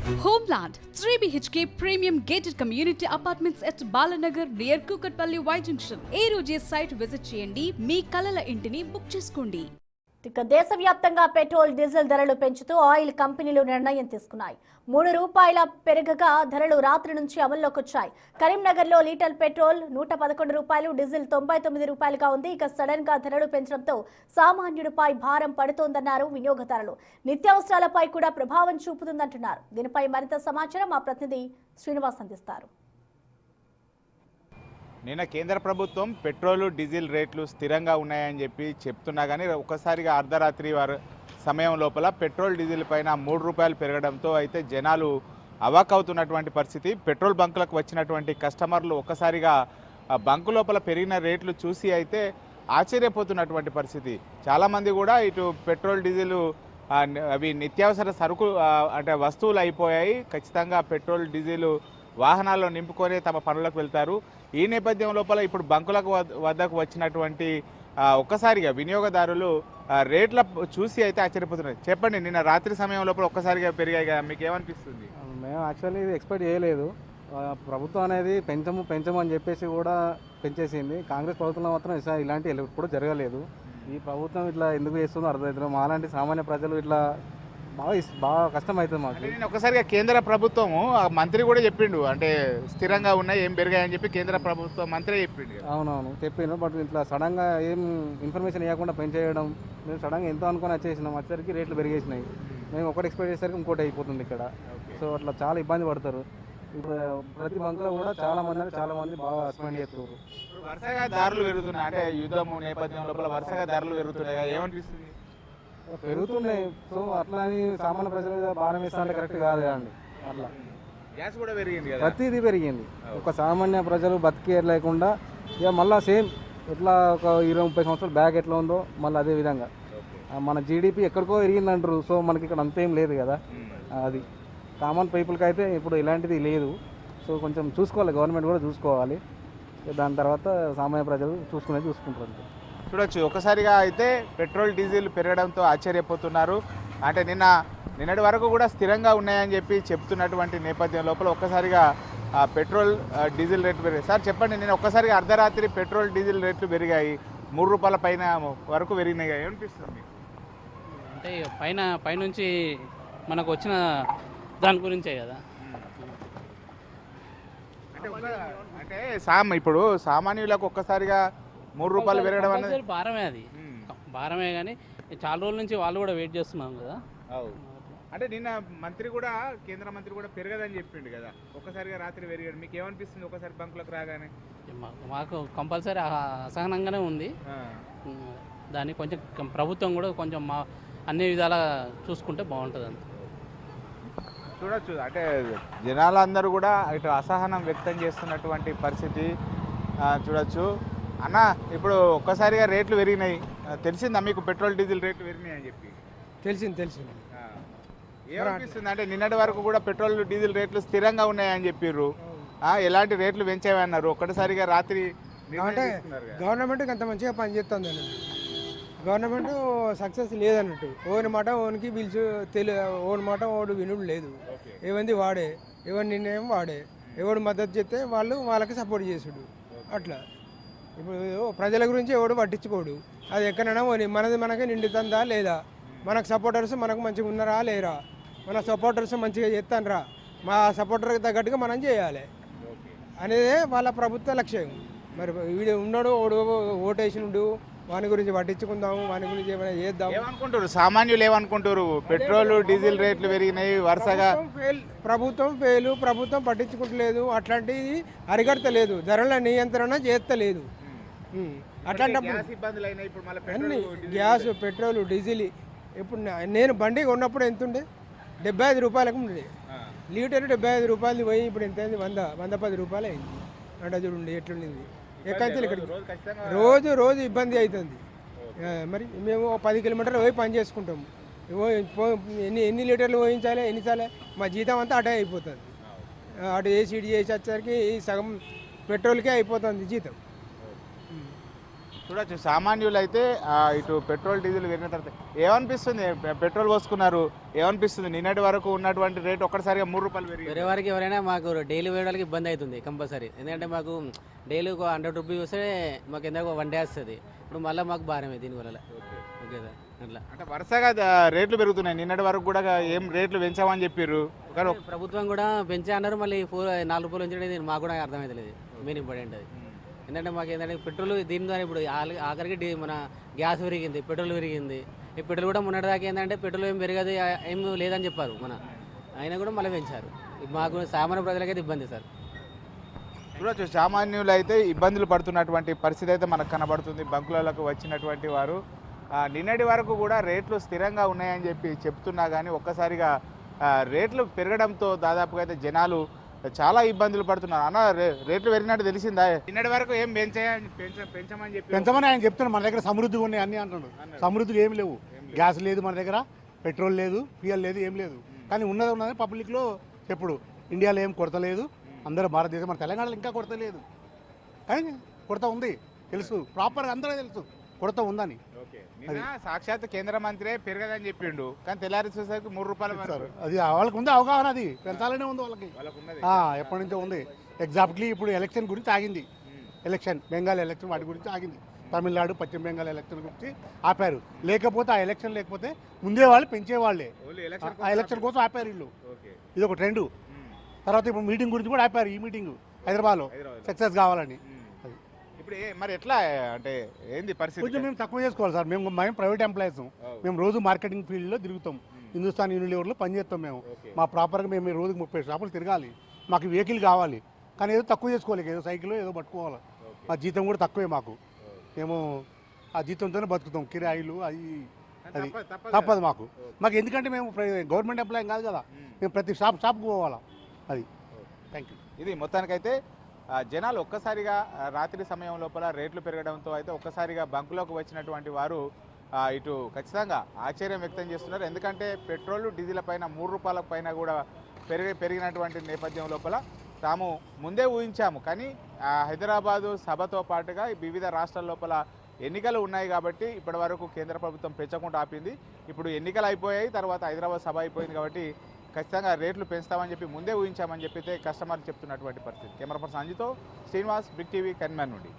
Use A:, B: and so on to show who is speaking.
A: Homeland 3 BHK premium gated community apartments at Balanagar near Kukatpalli Y Junction. ఏ రోజే site visit చేయండి, మీ కలల ఇంటిని book చేసుకోండి.
B: ఇక దేశవ్యాప్తంగా పెట్రోల్ డీజిల్ ధరలు పెంచుతూ ఆయిల్ కంపెనీలు నిర్ణయం తీసుకున్నాయి. ₹3 పెరగగా ధరలు రాత్రి నుంచి అమల్లోకి వచ్చాయి. కరీంనగర్లో లీటర్ పెట్రోల్ ₹111, డీజిల్ ₹99గా ఉంది. ఇక సడన్ గా ధరలు పెంచడంతో సామాన్యుడిపై భారం పడుతోందన్నారు వినియోగదారులు. నిత్యావసరాలపై కూడా ప్రభావం చూపుతుందంటున్నారు. దీనిపై మరింత సమాచారం మా ప్రతినిధి శ్రీనివాస్ అందిస్తారు.
C: నిన్న కేంద్ర ప్రభుత్వం పెట్రోలు డీజిల్ రేట్లు స్థిరంగా ఉన్నాయని చెప్పి చెప్తున్నా కానీ ఒక్కసారిగా అర్ధరాత్రి సమయం లోపల పెట్రోల్ డీజిల్ పైన ₹3 పెరగడంతో అయితే జనాలు అవాకవుతున్నటువంటి పరిస్థితి. పెట్రోల్ బంకులకు వచ్చినటువంటి కస్టమర్లు ఒక్కసారిగా బంకు లోపల పెరిగిన రేట్లు చూసి అయితే ఆశ్చర్యపోతున్నటువంటి పరిస్థితి. చాలామంది కూడా ఇటు పెట్రోల్ డీజిల్ అవి నిత్యావసర సరుకు అంటే వస్తువులు అయిపోయాయి. ఖచ్చితంగా పెట్రోల్ డీజిల్ వాహనాల్లో నింపుకొని తమ పనులకు వెళ్తారు. ఈ నేపథ్యం లోపల ఇప్పుడు బంకులకు వద్దకు వచ్చినటువంటి ఒక్కసారిగా వినియోగదారులు రేట్ల చూసి అయితే ఆశ్చర్యపోతున్నారు. చెప్పండి, నిన్న రాత్రి సమయం లోపల ఒక్కసారిగా పెరిగాయి కదా, మీకు ఏమనిపిస్తుంది?
D: మేము యాక్చువల్లీ ఇది ఎక్స్పెక్ట్ చేయలేదు. ప్రభుత్వం అనేది పెంచము అని చెప్పేసి కూడా పెంచేసింది. కాంగ్రెస్ ప్రభుత్వంలో మాత్రం ఇలాంటి ఎప్పుడు జరగలేదు. ఈ ప్రభుత్వం ఇట్లా ఎందుకు చేస్తుందో అర్థమవుతుంది. మాలాంటి సామాన్య ప్రజలు ఇట్లా బాగా కష్టమవుతుంది మాకు.
C: నేను ఒకసారిగా కేంద్ర ప్రభుత్వము మంత్రి కూడా చెప్పిండు, అంటే స్థిరంగా ఉన్నాయి, ఏం పెరిగాయని చెప్పి కేంద్ర ప్రభుత్వం మంత్రి చెప్పిండు.
D: అవునవును చెప్పిండు. బట్ ఇట్లా సడన్గా ఏం ఇన్ఫర్మేషన్ ఇవ్వకుండా పెంచేయడం, మేము సడన్గా ఎంతో అనుకుని వచ్చేసరికి రేట్లు పెరిగేసినాయి. మేము ఒకటి ఎక్స్పెక్ట్ చేసేసరికి ఇంకోటి అయిపోతుంది ఇక్కడ. సో అట్లా చాలా ఇబ్బంది పడతారు. ఇప్పుడు ప్రతి బంకులో కూడా చాలా మంది బాగా అసైన్ చేస్తున్నారు.
C: వరుసగా ధరలు పెరుగుతున్నాయి, అంటే యుద్ధం నేపథ్యం లోపల వరుసగా ధరలు పెరుగుతున్నాయి, ఏమనిపిస్తుంది?
D: పెరుగుతున్నాయి. సో అట్లా అని సామాన్య ప్రజల మీద భారం వేస్తా అంటే కరెక్ట్ కాదు కదండి. అట్లా
C: గ్యాస్ కూడా పెరిగింది,
D: ప్రతిదీ పెరిగింది. ఒక సామాన్య ప్రజలు బతికే లేకుండా ఇక మళ్ళీ సేమ్ ఎట్లా ఒక 20-30 సంవత్సరాలు బ్యాక్ ఎట్లా ఉందో మళ్ళీ అదే విధంగా మన జీడిపి ఎక్కడికో ఎరిగిందంటారు. సో మనకి ఇక్కడ అంతేం లేదు కదా. అది కామన్ పీపుల్కి అయితే ఇప్పుడు ఇలాంటిది లేదు. సో కొంచెం చూసుకోవాలి, గవర్నమెంట్ కూడా చూసుకోవాలి. దాని తర్వాత సామాన్య ప్రజలు చూసుకుంటారు.
C: చూడొచ్చు, ఒకసారిగా అయితే పెట్రోల్ డీజిల్ పెరగడంతో ఆశ్చర్యపోతున్నారు. అంటే నిన్నటి వరకు కూడా స్థిరంగా ఉన్నాయని చెప్పి చెప్తున్నటువంటి నేపథ్యం లోపల ఒక్కసారిగా పెట్రోల్ డీజిల్ రేట్లు పెరిగాయి. సార్ చెప్పండి, నేను ఒక్కసారిగా అర్ధరాత్రి పెట్రోల్ డీజిల్ రేట్లు పెరిగాయి, ₹3 పైన వరకు పెరిగినాయి, ఏమనిపిస్తుంది?
E: అంటే పైనుంచి మనకు వచ్చిన దాని గురించే కదా.
C: అంటే ఇప్పుడు సామాన్యులకు ఒక్కసారిగా ₹3 పెరగడం అనేది
E: భారమే. అది భారమే, కానీ చాలా రోజుల నుంచి వాళ్ళు కూడా వెయిట్ చేస్తున్నాం కదా.
C: అంటే నిన్న కేంద్ర మంత్రి కూడా పెరగదని చెప్పిండు కదా, ఒక్కసారిగా రాత్రి పెరిగాడు. మీకు ఏమనిపిస్తుంది ఒకసారి బంకులకు రాగానే?
E: మాకు కంపల్సరీ అసహనంగానే ఉంది. దాన్ని కొంచెం ప్రభుత్వం కూడా కొంచెం అన్ని విధాలా చూసుకుంటే బాగుంటుంది అంత.
C: చూడొచ్చు, అంటే జనాలందరూ కూడా ఇటు అసహనం వ్యక్తం చేస్తున్నటువంటి పరిస్థితి చూడొచ్చు. అన్న, ఇప్పుడు ఒక్కసారిగా రేట్లు పెరిగినాయి, తెలిసిందా మీకు? పెట్రోల్ డీజిల్ రేట్లు పెరిగినాయి అని చెప్పి
F: తెలిసింది.
C: ఏమనిపిస్తుంది? అంటే నిన్నటి వరకు కూడా పెట్రోల్ డీజిల్ రేట్లు స్థిరంగా ఉన్నాయని చెప్పారు, ఎలాంటి రేట్లు పెంచేవన్నారు. ఒక్కసారిగా రాత్రి
F: అంటే గవర్నమెంట్కి అంత మంచిగా పనిచేస్తుంది అన్నట్టు. గవర్నమెంట్ సక్సెస్ లేదన్నట్టు. ఓని మాట ఓనికి పిలిచి ఓని మాట ఓడు వినుడు లేదు. ఏమంది వాడే, ఎవరి నిర్ణయం వాడే, ఎవడు మద్దతు చేస్తే వాళ్ళకి సపోర్ట్ చేసుడు. అట్లా ఇప్పుడు ప్రజల గురించి ఎవడు పట్టించుకోడు. అది ఎక్కడైనా పోనీ మనకే నిండుతుందా లేదా, మనకు సపోర్టర్స్ మనకు మంచిగా ఉన్నారా లేరా, మన సపోర్టర్స్ మంచిగా చేస్తానరా, మా సపోర్టర్కి తగ్గట్టుగా మనం చేయాలి అనేదే వాళ్ళ ప్రభుత్వ లక్ష్యం. మరి వీడు ఉన్నాడు, ఓటేసినుడు, వాని గురించి పట్టించుకుందాము, వాని గురించి ఏమైనా చేద్దాం
C: ఏమనుకుంటారు సామాన్యులు? ఏమనుకుంటారు? పెట్రోల్ డీజిల్ రేట్లు పెరిగినాయి వరుసగా,
F: ప్రభుత్వం పట్టించుకుంటలేదు, అట్లాంటిది అరికడతలేదు, ధరల నియంత్రణ చేస్తలేదు. అట్లాంటప్పుడు అన్ని గ్యాస్, పెట్రోల్, డీజిల్. ఇప్పుడు నేను బండి కొన్నప్పుడు ఎంత ఉండే? ₹75 ఉండే లీటర్. ₹75 పోయి ఇప్పుడు ఎంత అయింది? ₹110 అయింది. అంటే చూడండి ఎట్లుండింది. ఎక్కడితే ఇక్కడికి రోజు ఇబ్బంది అవుతుంది. మరి మేము 10 కిలోమీటర్లు పోయి పని చేసుకుంటాము. ఎన్ని లీటర్లు పోయించాలి, ఎన్నిసార్లు? మా జీతం అంతా అటే అయిపోతుంది. అటు చేసి ఇటు చేసి వచ్చేసరికి సగం పెట్రోల్కే అయిపోతుంది జీతం.
C: చూడొచ్చు సామాన్యులు అయితే ఇటు పెట్రోల్ డీజిల్ పెరిగిన తర్వాత ఏమనిపిస్తుంది? పెట్రోల్ పోసుకున్నారు, ఏమనిపిస్తుంది? నిన్నటి వరకు ఉన్నటువంటి రేట్ ఒక్కసారిగా 3 రూపాయలు పెరిగింది.
G: వేరే వారికి ఎవరైనా మాకు డైలీ వేయడానికి ఇబ్బంది అవుతుంది కంపల్సరీ. ఎందుకంటే మాకు డైలీ ఒక 100 రూపీస్ వస్తే మాకు ఎందుకు 1 డే వస్తుంది. ఇప్పుడు మళ్ళీ మాకు భారమే దీనివల్ల. ఓకే సార్, అట్లా
C: అంటే వరుసగా రేట్లు పెరుగుతున్నాయి. నిన్నటి వరకు కూడా ఏం రేట్లు పెంచామని చెప్పారు కానీ
G: ప్రభుత్వం కూడా పెంచే అన్నారు. మళ్ళీ 4 రూపాయలు పెంచడం మాకు కూడా అర్థమవుతలేదు. మెయిన్ ఇంపార్టెంట్ అది. ఎందుకంటే మాకు ఏంటంటే పెట్రోల్ దీని ద్వారా ఇప్పుడు ఆఖరికి మన గ్యాస్ పెరిగింది, పెట్రోల్ పెరిగింది. ఈ పెట్రోల్ కూడా మొన్నటిదాకా ఏంటంటే పెట్రోల్ ఏం పెరగదు ఏం లేదని చెప్పారు అయినా కూడా మళ్ళీ పెంచారు. మాకు సామాన్య ప్రజలకైతే ఇబ్బంది సార్.
C: చూడొచ్చు సామాన్యులు అయితే ఇబ్బందులు పడుతున్నటువంటి పరిస్థితి అయితే మనకు కనబడుతుంది. బంకులకు వచ్చినటువంటి వారు నిన్నటి వరకు కూడా రేట్లు స్థిరంగా ఉన్నాయని చెప్పి చెప్తున్నా కానీ ఒక్కసారిగా రేట్లు పెరగడంతో దాదాపుగా అయితే జనాలు చాలా ఇబ్బందులు పడుతున్నారు. అన్న రేట్లు పెరిగినట్టు తెలిసిందా? నిన్నటి వరకు ఏం పెంచమని చెప్పి
H: పెంచమని ఆయన చెప్తున్నాడు. మన దగ్గర సమృద్ధిగా ఉన్నాయి అన్నీ అంటున్నాడు. సమృద్ధిగా ఏమి లేవు. గ్యాస్ లేదు మన దగ్గర, పెట్రోల్ లేదు, ఫ్యూయల్ లేదు, ఏం లేదు. కానీ ఉన్నది పబ్లిక్లో చెప్పుడు. ఇండియాలో ఏం కొరత లేదు. అందరూ భారతదేశం, మన తెలంగాణలో ఇంకా కొరత లేదు. కానీ కొరత ఉంది తెలుసు, ప్రాపర్గా అందరూ తెలుసు కొరత ఉందని.
C: సాక్షాత్ కేంద్ర మంత్రి పెరగదని చెప్పిండు కానీ తెల్లారి చూసేసరికి 3 రూపాయలు పెంచారు.
H: అది వాళ్ళకు ఉంది అవగాహన, అది పెంచాలనే ఉంది వాళ్ళకి ఎప్పటి నుంచో ఉంది. ఎగ్జాక్ట్లీ ఇప్పుడు ఎలక్షన్ గురించి ఆగింది. ఎలక్షన్ బెంగాల్ ఎలక్షన్ వాటి గురించి ఆగింది. తమిళనాడు పశ్చిమ బెంగాల్ ఎలక్షన్ గురించి ఆపారు. లేకపోతే ఆ ఎలక్షన్ లేకపోతే ముందే వాళ్ళు పెంచేవాళ్ళే. ఆ ఎలక్షన్ కోసం ఆపారు వీళ్ళు. ఇది ఒక ట్రెండ్. తర్వాత ఇప్పుడు మీటింగ్ గురించి కూడా ఆపారు. ఈ మీటింగ్ హైదరాబాద్లో సక్సెస్ కావాలని.
C: ఇప్పుడు మరి ఎట్లా అంటే ఏంది పరిస్థితి?
H: కొంచెం మేము తక్కువ చేసుకోవాలి సార్. మేము ప్రైవేట్ ఎంప్లాయీస్. మేము రోజు మార్కెటింగ్ ఫీల్డ్లో తిరుగుతాం. హిందుస్థాన్ యూనిలివర్లో పనిచేస్తాం మేము. మా ప్రాపర్గా మేము రోజుకి 30 షాపులు తిరగాలి. మాకు వెహికల్ కావాలి. కానీ ఏదో తక్కువ చేసుకోవాలి. ఏదో సైకిల్ ఏదో పట్టుకోవాలి. మా జీతం కూడా తక్కువే మాకు. మేము ఆ జీతంతోనే బతుకుతాం. కిరాయిలు అది తప్పదు మాకు. ఎందుకంటే మేము గవర్నమెంట్ ఎంప్లాయీ కాదు కదా. మేము ప్రతి షాప్కి పోవాలా. అది థ్యాంక్ యూ.
C: ఇది మొత్తానికైతే జనాలు ఒక్కసారిగా రాత్రి సమయం లోపల రేట్లు పెరగడంతో అయితే ఒక్కసారిగా బంకులోకి వచ్చినటువంటి వారు ఇటు ఖచ్చితంగా ఆశ్చర్యం వ్యక్తం చేస్తున్నారు. ఎందుకంటే పెట్రోల్ డీజిల్ పైన 3 రూపాయల పైన కూడా పెరిగినటువంటి నేపథ్యం లోపల తాము ముందే ఊహించాము. కానీ హైదరాబాదు సభతో పాటుగా వివిధ రాష్ట్రాల లోపల ఎన్నికలు ఉన్నాయి కాబట్టి ఇప్పటి వరకు కేంద్ర ప్రభుత్వం పెంచకుండా ఆపింది. ఇప్పుడు ఎన్నికలు అయిపోయాయి, తర్వాత హైదరాబాద్ సభ అయిపోయింది కాబట్టి ఖచ్చితంగా రేట్లు పెంచుతామని చెప్పి ముందే ఊహించామని చెప్పితే కస్టమర్లు చెప్తున్నటువంటి పరిస్థితి. కెమెరా పర్సన్ అంజితో శ్రీనివాస్, బిగ్ టీవీ, కన్మ్యాన్ నుండి.